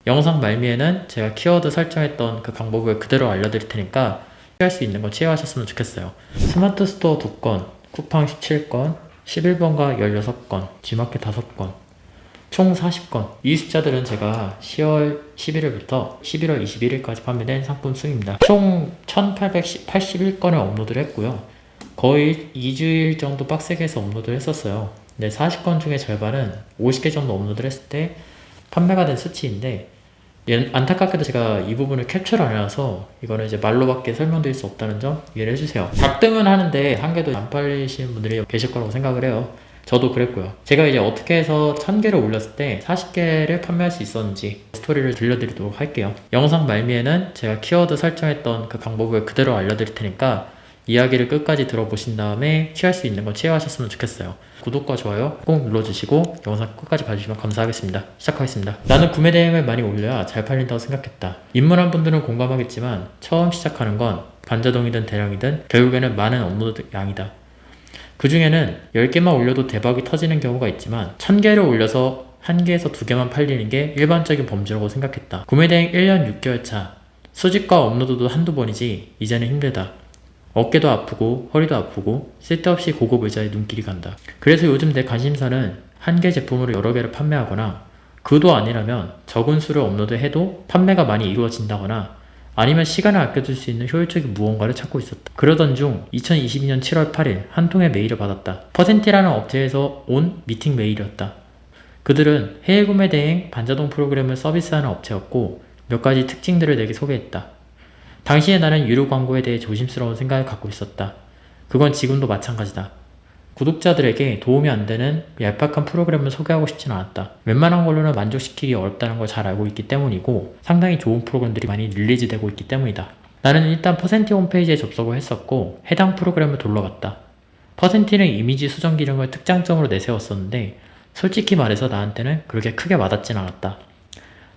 영상 말미에는 제가 키워드 설정했던 그 방법을 그대로 알려드릴 테니까 취할 수 있는 거 취하셨으면 좋겠어요. 스마트 스토어 2건, 쿠팡 17건, 11번가 16건, G마켓 5건, 총 40건. 이 숫자들은 제가 10월 11일부터 11월 21일까지 판매된 상품 수입니다. 총 1881건을 업로드를 했고요. 거의 2주일 정도 빡세게 해서 업로드를 했었어요. 근데 40건 중에 절반은 50개 정도 업로드를 했을 때 판매가 된 수치인데, 안타깝게도 제가 이 부분을 캡처를 안 해놔서 이거는 이제 말로밖에 설명드릴 수 없다는 점 이해를 해주세요. 가끔은 하는데 한 개도 안 팔리시는 분들이 계실 거라고 생각을 해요. 저도 그랬고요. 제가 이제 어떻게 해서 1000개를 올렸을 때 40개를 판매할 수 있었는지 스토리를 들려드리도록 할게요. 영상 말미에는 제가 키워드 설정했던 그 방법을 그대로 알려드릴 테니까 이야기를 끝까지 들어보신 다음에 취할 수 있는 거 취하셨으면 좋겠어요. 구독과 좋아요 꼭 눌러주시고 영상 끝까지 봐주시면 감사하겠습니다. 시작하겠습니다. 나는 구매 대행을 많이 올려야 잘 팔린다고 생각했다. 입문한 분들은 공감하겠지만 처음 시작하는 건 반자동이든 대량이든 결국에는 많은 업로드 양이다. 그 중에는 10개만 올려도 대박이 터지는 경우가 있지만 1000개를 올려서 1개에서 2개만 팔리는 게 일반적인 범주라고 생각했다. 구매 대행 1년 6개월 차. 수집과 업로드도 한두 번이지 이제는 힘들다. 어깨도 아프고 허리도 아프고 쓸데없이 고급 의자에 눈길이 간다. 그래서 요즘 내 관심사는 한 개 제품으로 여러 개를 판매하거나, 그도 아니라면 적은 수를 업로드해도 판매가 많이 이루어진다거나, 아니면 시간을 아껴줄 수 있는 효율적인 무언가를 찾고 있었다. 그러던 중 2022년 7월 8일 한 통의 메일을 받았다. 퍼센티라는 업체에서 온 미팅 메일이었다. 그들은 해외 구매 대행 반자동 프로그램을 서비스하는 업체였고 몇 가지 특징들을 내게 소개했다. 당시에 나는 유료 광고에 대해 조심스러운 생각을 갖고 있었다. 그건 지금도 마찬가지다. 구독자들에게 도움이 안 되는 얄팍한 프로그램을 소개하고 싶진 않았다. 웬만한 걸로는 만족시키기 어렵다는 걸 잘 알고 있기 때문이고 상당히 좋은 프로그램들이 많이 릴리즈 되고 있기 때문이다. 나는 일단 퍼센티 홈페이지에 접속을 했었고 해당 프로그램을 돌러갔다. 퍼센티는 이미지 수정 기능을 특장점으로 내세웠었는데 솔직히 말해서 나한테는 그렇게 크게 와닿진 않았다.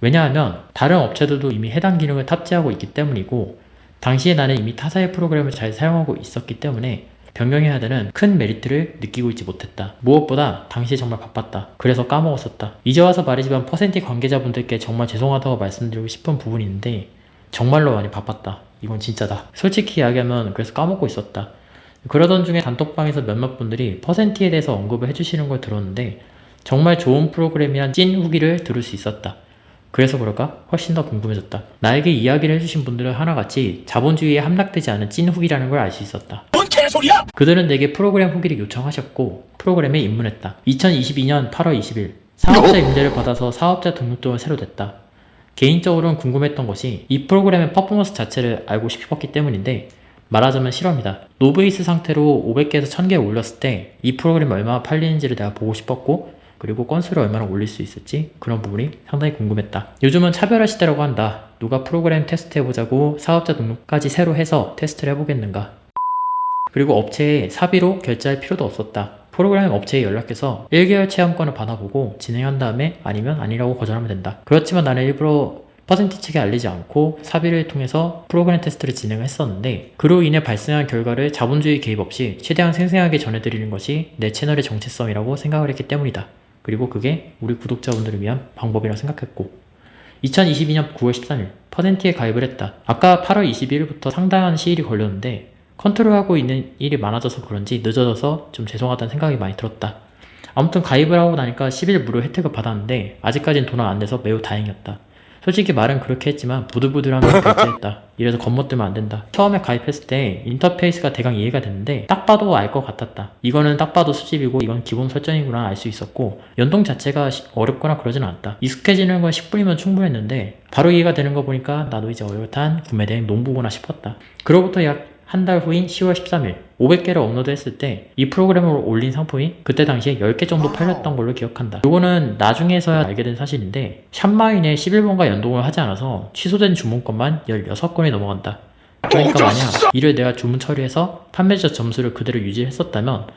왜냐하면 다른 업체들도 이미 해당 기능을 탑재하고 있기 때문이고 당시에 나는 이미 타사의 프로그램을 잘 사용하고 있었기 때문에 변경해야 되는 큰 메리트를 느끼고 있지 못했다. 무엇보다 당시에 정말 바빴다. 그래서 까먹었었다. 이제 와서 말이지만 퍼센티 관계자분들께 정말 죄송하다고 말씀드리고 싶은 부분이 있는데 정말로 많이 바빴다. 이건 진짜다. 솔직히 이야기하면 그래서 까먹고 있었다. 그러던 중에 단톡방에서 몇몇 분들이 퍼센티에 대해서 언급을 해주시는 걸 들었는데 정말 좋은 프로그램이란 찐 후기를 들을 수 있었다. 그래서 그럴까? 훨씬 더 궁금해졌다. 나에게 이야기를 해주신 분들은 하나같이 자본주의에 함락되지 않은 찐 후기라는 걸 알 수 있었다. 뭔 개소리야! 그들은 내게 프로그램 후기를 요청하셨고 프로그램에 입문했다. 2022년 8월 20일 사업자 임대를 받아서 사업자 등록증을 새로 냈다. 개인적으로는 궁금했던 것이 이 프로그램의 퍼포먼스 자체를 알고 싶었기 때문인데 말하자면 실험이다. 노브이스 상태로 500개에서 1000개 올렸을 때 이 프로그램이 얼마나 팔리는지를 내가 보고 싶었고 그리고 건수를 얼마나 올릴 수 있을지 그런 부분이 상당히 궁금했다. 요즘은 차별화 시대라고 한다. 누가 프로그램 테스트해보자고 사업자 등록까지 새로 해서 테스트를 해보겠는가. 그리고 업체에 사비로 결제할 필요도 없었다. 프로그램 업체에 연락해서 1개월 체험권을 받아보고 진행한 다음에 아니면 아니라고 거절하면 된다. 그렇지만 나는 일부러 퍼센티 측에 알리지 않고 사비를 통해서 프로그램 테스트를 진행을 했었는데 그로 인해 발생한 결과를 자본주의 개입 없이 최대한 생생하게 전해드리는 것이 내 채널의 정체성이라고 생각을 했기 때문이다. 그리고 그게 우리 구독자분들을 위한 방법이라 생각했고 2022년 9월 13일 퍼센티에 가입을 했다. 아까 8월 22일부터 상당한 시일이 걸렸는데 컨트롤하고 있는 일이 많아져서 그런지 늦어져서 좀 죄송하다는 생각이 많이 들었다. 아무튼 가입을 하고 나니까 10일 무료 혜택을 받았는데 아직까진 돈을 안 내서 매우 다행이었다. 솔직히 말은 그렇게 했지만 부들부들하면서 결제했다. 이래서 겁먹들면 안 된다. 처음에 가입했을 때 인터페이스가 대강 이해가 됐는데 딱 봐도 알 것 같았다. 이거는 딱 봐도 수집이고 이건 기본 설정이구나 알 수 있었고 연동 자체가 어렵거나 그러진 않았다. 익숙해지는 건 10분이면 충분했는데 바로 이해가 되는 거 보니까 나도 이제 어엿한 구매 대행 농부구나 싶었다. 그로부터 약 한 달 후인 10월 13일 500개를 업로드했을 때 이 프로그램을 올린 상품이 그때 당시에 10개 정도 팔렸던 걸로 기억한다. 요거는 나중에서야 알게 된 사실인데 샵마인에 11번가 연동을 하지 않아서 취소된 주문건만 16건이 넘어간다. 그러니까 만약 이를 내가 주문 처리해서 판매자 점수를 그대로 유지했었다면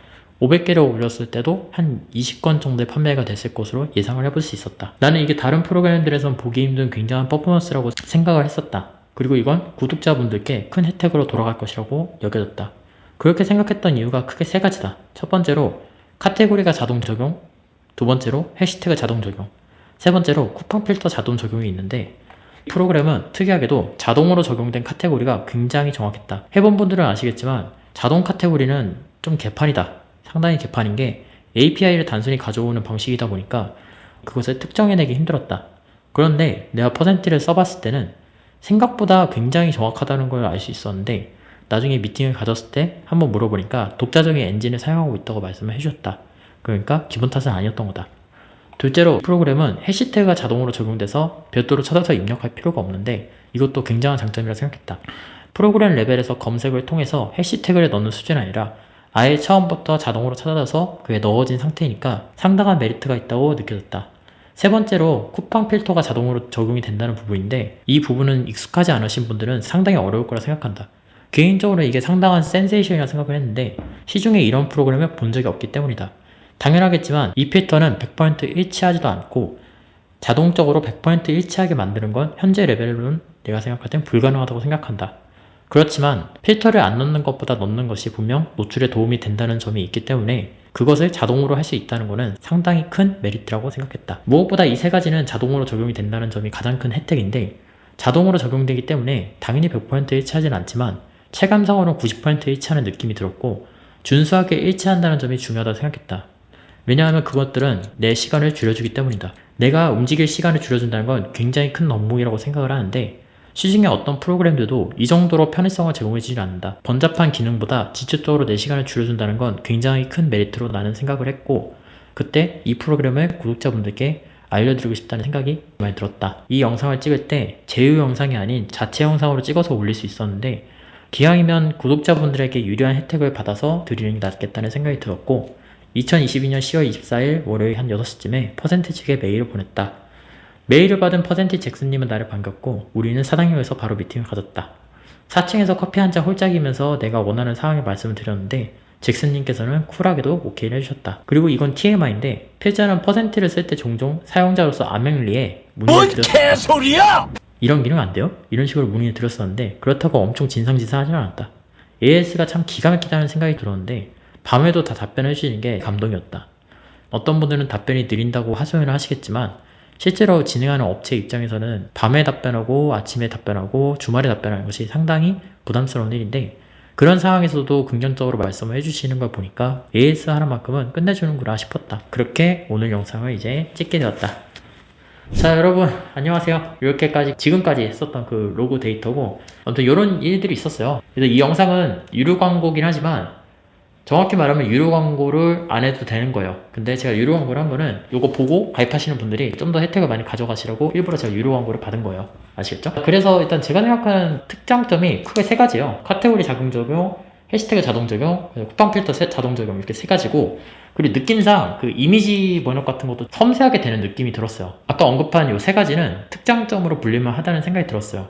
500개를 올렸을 때도 한 20건 정도의 판매가 됐을 것으로 예상을 해볼 수 있었다. 나는 이게 다른 프로그램들에선 보기 힘든 굉장한 퍼포먼스라고 생각을 했었다. 그리고 이건 구독자분들께 큰 혜택으로 돌아갈 것이라고 여겨졌다. 그렇게 생각했던 이유가 크게 세 가지다. 첫 번째로 카테고리가 자동 적용, 두 번째로 해시태그 자동 적용, 세 번째로 쿠팡 필터 자동 적용이 있는데 이 프로그램은 특이하게도 자동으로 적용된 카테고리가 굉장히 정확했다. 해본 분들은 아시겠지만 자동 카테고리는 좀 개판이다. 상당히 개판인 게 API를 단순히 가져오는 방식이다 보니까 그것을 특정해내기 힘들었다. 그런데 내가 퍼센트를 써봤을 때는 생각보다 굉장히 정확하다는 걸 알 수 있었는데 나중에 미팅을 가졌을 때 한번 물어보니까 독자적인 엔진을 사용하고 있다고 말씀을 해주셨다. 그러니까 기본 탓은 아니었던 거다. 둘째로 프로그램은 해시태그가 자동으로 적용돼서 별도로 찾아서 입력할 필요가 없는데 이것도 굉장한 장점이라 생각했다. 프로그램 레벨에서 검색을 통해서 해시태그를 넣는 수준이 아니라 아예 처음부터 자동으로 찾아서 그에 넣어진 상태니까 상당한 메리트가 있다고 느껴졌다. 세 번째로 쿠팡 필터가 자동으로 적용이 된다는 부분인데 이 부분은 익숙하지 않으신 분들은 상당히 어려울 거라 생각한다. 개인적으로 이게 상당한 센세이션이라 생각을 했는데 시중에 이런 프로그램을 본 적이 없기 때문이다. 당연하겠지만 이 필터는 100% 일치하지도 않고 자동적으로 100% 일치하게 만드는 건 현재 레벨로는 내가 생각할 땐 불가능하다고 생각한다. 그렇지만 필터를 안 넣는 것보다 넣는 것이 분명 노출에 도움이 된다는 점이 있기 때문에 그것을 자동으로 할 수 있다는 것은 상당히 큰 메리트라고 생각했다. 무엇보다 이 세 가지는 자동으로 적용이 된다는 점이 가장 큰 혜택인데 자동으로 적용되기 때문에 당연히 100% 일치하지는 않지만 체감상으로는 90% 일치하는 느낌이 들었고 준수하게 일치한다는 점이 중요하다고 생각했다. 왜냐하면 그것들은 내 시간을 줄여주기 때문이다. 내가 움직일 시간을 줄여준다는 건 굉장히 큰 덕목이라고 생각을 하는데 시중에 어떤 프로그램들도 이 정도로 편의성을 제공해주지 않는다. 번잡한 기능보다 직접적으로 내 시간을 줄여준다는 건 굉장히 큰 메리트로 나는 생각을 했고 그때 이 프로그램을 구독자분들께 알려드리고 싶다는 생각이 많이 들었다. 이 영상을 찍을 때 제휴 영상이 아닌 자체 영상으로 찍어서 올릴 수 있었는데 기왕이면 구독자분들에게 유리한 혜택을 받아서 드리는 게 낫겠다는 생각이 들었고 2022년 10월 24일 월요일 한 6시쯤에 퍼센트 측에 메일을 보냈다. 메일을 받은 퍼센트 잭슨님은 나를 반겼고 우리는 사당역에서 바로 미팅을 가졌다. 4층에서 커피 한 잔 홀짝이면서 내가 원하는 사항을 말씀을 드렸는데 잭슨님께서는 쿨하게도 오케이를 해주셨다. 그리고 이건 TMI인데 필자는 퍼센트를 쓸 때 종종 사용자로서 아맹리에 문의를 드렸었다. 개소리야! 이런 기능 안 돼요? 이런 식으로 문의를 드렸었는데 그렇다고 엄청 진상짓을 하진 않았다. AS가 참 기가 막히다는 생각이 들었는데 밤에도 다 답변을 해주시는 게 감동이었다. 어떤 분들은 답변이 느린다고 하소연을 하시겠지만 실제로 진행하는 업체 입장에서는 밤에 답변하고 아침에 답변하고 주말에 답변하는 것이 상당히 부담스러운 일인데 그런 상황에서도 긍정적으로 말씀을 해주시는 걸 보니까 AS 하나만큼은 끝내주는구나 싶었다. 그렇게 오늘 영상을 이제 찍게 되었다. 자 여러분 안녕하세요. 이렇게까지 지금까지 했었던 그 로그 데이터고 아무튼 이런 일들이 있었어요. 그래서 이 영상은 유료 광고긴 하지만 정확히 말하면 유료 광고를 안 해도 되는 거예요. 근데 제가 유료 광고를 한 거는 이거 보고 가입하시는 분들이 좀 더 혜택을 많이 가져가시라고 일부러 제가 유료 광고를 받은 거예요. 아시겠죠? 그래서 일단 제가 생각하는 특장점이 크게 세 가지예요. 카테고리 자동 적용, 해시태그 자동 적용, 쿠팡 필터 자동 적용 이렇게 세 가지고 그리고 느낌상 그 이미지 번역 같은 것도 섬세하게 되는 느낌이 들었어요. 아까 언급한 이 세 가지는 특장점으로 불릴만 하다는 생각이 들었어요.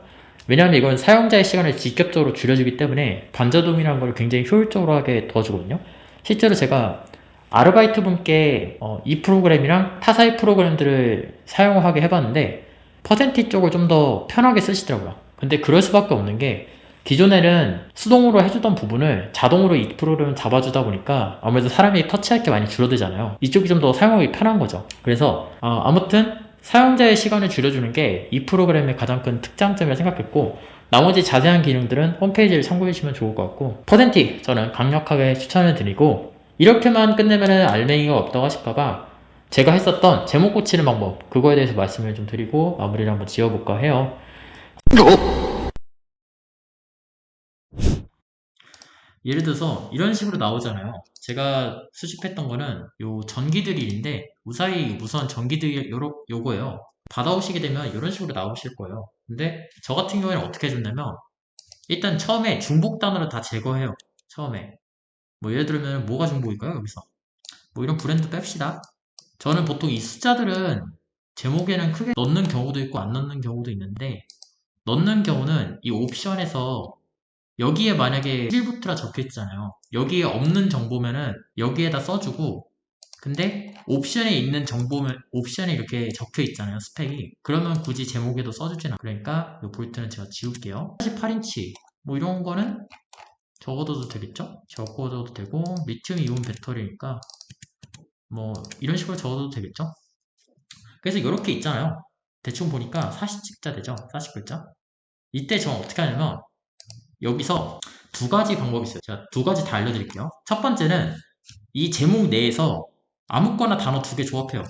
왜냐하면 이건 사용자의 시간을 직접적으로 줄여주기 때문에 반자동이라는 걸 굉장히 효율적으로 하게 도와주거든요. 실제로 제가 아르바이트 분께 이 프로그램이랑 타사의 프로그램들을 사용하게 해봤는데 퍼센티 쪽을 좀 더 편하게 쓰시더라고요. 근데 그럴 수밖에 없는 게 기존에는 수동으로 해주던 부분을 자동으로 이 프로그램을 잡아주다 보니까 아무래도 사람이 터치할 게 많이 줄어들잖아요. 이쪽이 좀 더 사용하기 편한 거죠. 그래서 아무튼 사용자의 시간을 줄여주는 게 이 프로그램의 가장 큰 특장점이라 생각했고 나머지 자세한 기능들은 홈페이지를 참고해 주시면 좋을 것 같고 퍼센티 저는 강력하게 추천을 드리고 이렇게만 끝내면 알맹이가 없다고 하실까봐 제가 했었던 제목 고치는 방법 그거에 대해서 말씀을 좀 드리고 마무리를 한번 지어볼까 해요. 예를 들어서 이런 식으로 나오잖아요. 제가 수집했던 거는 요 전기드릴인데 무사히 우선 전기드릴 요거예요. 받아오시게 되면 이런 식으로 나오실 거예요. 근데 저 같은 경우에는 어떻게 해줬냐면 일단 처음에 중복 단어를 다 제거해요. 처음에 뭐 예를 들면 뭐가 중복일까요? 여기서 뭐 이런 브랜드 뺍시다. 저는 보통 이 숫자들은 제목에는 크게 넣는 경우도 있고 안 넣는 경우도 있는데 넣는 경우는 이 옵션에서 여기에 만약에 1부터라 적혀 있잖아요. 여기에 없는 정보면은 여기에다 써주고 근데 옵션에 있는 정보면 옵션에 이렇게 적혀 있잖아요. 스펙이. 그러면 굳이 제목에도 써주진 않아요. 그러니까 이 볼트는 제가 지울게요. 48인치 뭐 이런 거는 적어둬도 되겠죠? 적어둬도 되고 리튬 이온 배터리니까 뭐 이런 식으로 적어도 되겠죠? 그래서 이렇게 있잖아요. 대충 보니까 40글자 되죠? 40글자? 이때 저 어떻게 하냐면 여기서 두 가지 방법이 있어요. 제가 두 가지 다 알려드릴게요. 첫 번째는 이 제목 내에서 아무거나 단어 두 개 조합해요.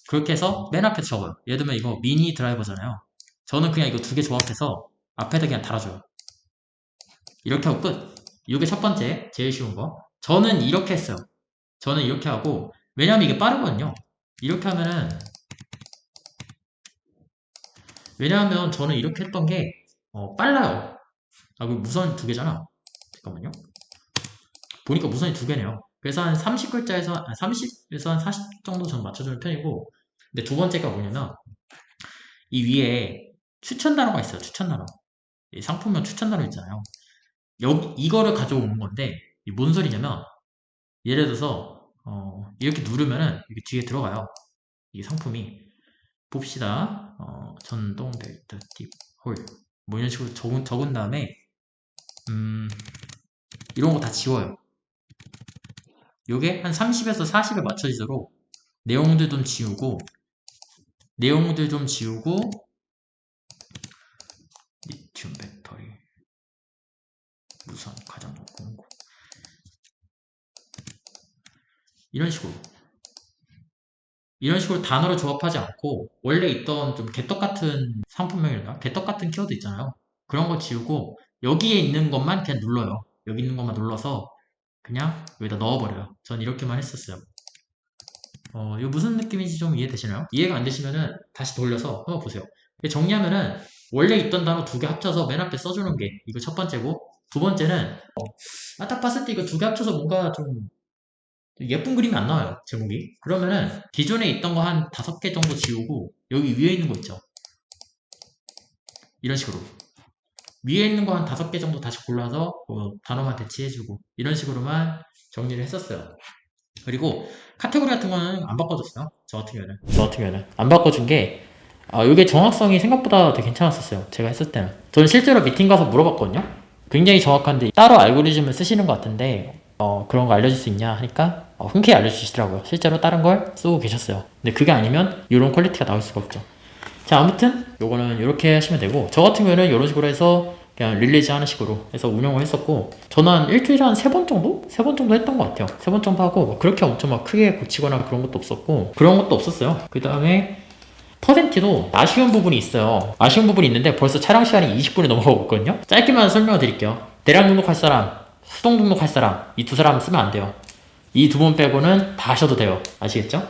그렇게 해서 맨 앞에 적어요. 예를 들면 이거 미니 드라이버잖아요. 저는 그냥 이거 두 개 조합해서 앞에다 그냥 달아줘요. 이렇게 하고 끝. 이게 첫 번째, 제일 쉬운 거. 저는 이렇게 했어요. 저는 이렇게 하고, 왜냐면 이게 빠르거든요. 이렇게 하면은, 왜냐하면 저는 이렇게 했던 게, 빨라요. 아, 그 무선 두 개잖아. 잠깐만요. 보니까 무선이 두 개네요. 그래서 한 30글자에서, 30에서 한 40 정도 저는 맞춰주는 편이고, 근데 두 번째가 뭐냐면, 이 위에 추천 단어가 있어요. 추천 단어. 이 상품명 추천 단어 있잖아요. 이거를 가져오는 건데, 이게 뭔 소리냐면, 예를 들어서, 이렇게 누르면은, 이게 뒤에 들어가요. 이 상품이. 봅시다. 전동 벨트 팁, 홀. 뭐 이런 식으로 적은 다음에, 이런 거 다 지워요. 요게 한 30에서 40에 맞춰지도록 내용들 좀 지우고, 리튬 배터리, 무선, 가장 공고. 이런 식으로. 이런 식으로 단어를 조합하지 않고, 원래 있던 좀 개떡 같은 상품명이랄까? 개떡 같은 키워드 있잖아요. 그런 거 지우고, 여기에 있는 것만 그냥 눌러요. 여기 있는 것만 눌러서, 그냥 여기다 넣어버려요. 전 이렇게만 했었어요. 이거 무슨 느낌인지 좀 이해되시나요? 이해가 안 되시면은 다시 돌려서 한번 보세요. 정리하면은 원래 있던 단어 두 개 합쳐서 맨 앞에 써주는 게 이거 첫 번째고, 두 번째는 딱 봤을 때 이거 두 개 합쳐서 뭔가 좀 예쁜 그림이 안 나와요. 제목이. 그러면은 기존에 있던 거 한 5개 정도 지우고 여기 위에 있는 거 있죠. 이런 식으로 위에 있는 거 한 5개 정도 다시 골라서 단어만 배치해주고 이런 식으로만 정리를 했었어요. 그리고 카테고리 같은 거는 안 바꿔줬어요. 저 같은 경우에는 안 바꿔준 게 이게 정확성이 생각보다 되게 괜찮았었어요. 제가 했을 때는. 저는 실제로 미팅 가서 물어봤거든요. 굉장히 정확한데 따로 알고리즘을 쓰시는 것 같은데 그런 거 알려줄 수 있냐 하니까 흔쾌히 알려주시더라고요. 실제로 다른 걸 쓰고 계셨어요. 근데 그게 아니면 이런 퀄리티가 나올 수가 없죠. 자, 아무튼 요거는 이렇게 하시면 되고, 저 같은 경우에는 이런 식으로 해서 그냥 릴리즈 하는 식으로 해서 운영을 했었고, 저는 한 일주일에 한 3번 정도? 3번 정도 했던 것 같아요. 3번 정도 하고 뭐 그렇게 엄청 막 크게 고치거나 그런 것도 없었고, 그런 것도 없었어요. 그 다음에 퍼센티도 아쉬운 부분이 있어요. 아쉬운 부분이 있는데 벌써 촬영 시간이 20분이 넘어가고 있거든요. 짧게만 설명을 드릴게요. 대량 등록할 사람, 수동 등록할 사람, 이 두 사람 쓰면 안 돼요. 이 두 분 빼고는 다 하셔도 돼요. 아시겠죠?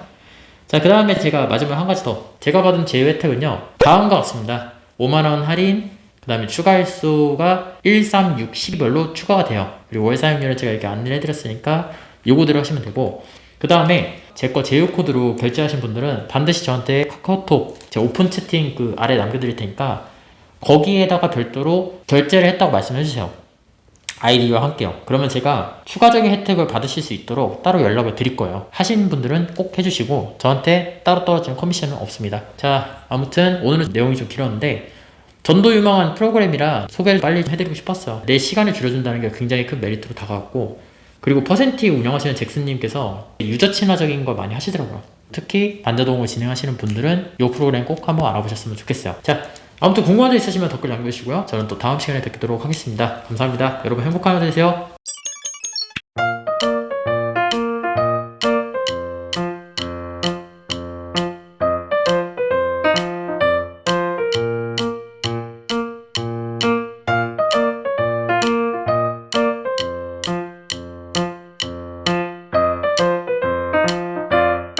자, 그 다음에 제가 마지막 한 가지 더. 제가 받은 제휴 혜택은요, 다음과 같습니다. 5만원 할인, 그 다음에 추가 일수가 1, 3, 6, 12별로 추가가 돼요. 그리고 월 사용료를 제가 이렇게 안내를 해드렸으니까 요거대로 하시면 되고, 그 다음에 제 거 제휴 코드로 결제하신 분들은 반드시 저한테 카카오톡 제 오픈 채팅 그 아래 남겨드릴 테니까 거기에다가 별도로 결제를 했다고 말씀해 주세요. 아이디와 함께요. 그러면 제가 추가적인 혜택을 받으실 수 있도록 따로 연락을 드릴 거예요. 하시는 분들은 꼭 해주시고 저한테 따로 떨어지는 커미션은 없습니다. 자, 아무튼 오늘은 내용이 좀 길었는데 전도 유망한 프로그램이라 소개를 빨리 해드리고 싶었어요. 내 시간을 줄여준다는 게 굉장히 큰 메리트로 다가왔고, 그리고 퍼센티 운영하시는 잭슨님께서 유저 친화적인 걸 많이 하시더라고요. 특히 반자동을 진행하시는 분들은 이 프로그램 꼭 한번 알아보셨으면 좋겠어요. 자, 아무튼 궁금한 점 있으시면 댓글 남겨주시고요. 저는 또 다음 시간에 뵙도록 하겠습니다. 감사합니다. 여러분 행복한 하루 되세요.